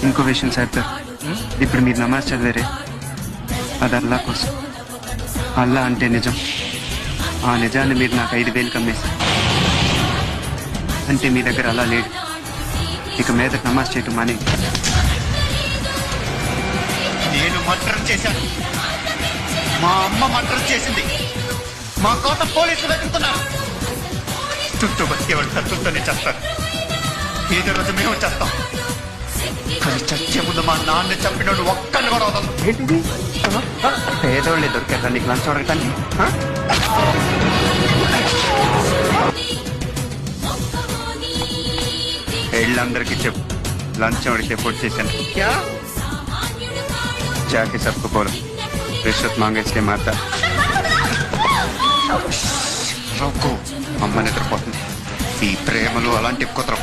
ఇంకో విషయం సార్ ఇప్పుడు మీరు నమాజ్ చదివారే అది అల్లా కోసం. అల్లా అంటే నిజం. ఆ నిజాన్ని మీరు నాకు 5,000 కమ్మేశారు. అంటే మీ దగ్గర అలా లేడు. ఇక మీద నమాజ్ చేయటం మానే. నేను మర్డర్ చేశాను. మా అమ్మ మర్డర్ చేసింది. మా కోసం పోలీసులు వెతుకుతున్నారు. చుట్టూ బతికేవాళ్ళు కత్తులతోనే చేస్తారు. ఏదో రోజు మేము చేస్తాం. కానీ చచ్చే ముందు మా నాన్న చంపినోడు ఒక్కళ్ళు కూడా వదలం. ఏంటిది? పేదోళ్ళే దొరికారా నీకు లంచం అడగటానికి? వీళ్ళందరికీ చెప్పు, లంచం అడిగితే పొడి చేశాను. जाके सबको बोलो रिश्वत मांगे इसलिए मारता. అమ్మ నిద్రపోతుంది. ఈ ప్రేమలు అలాంటి కుదరం.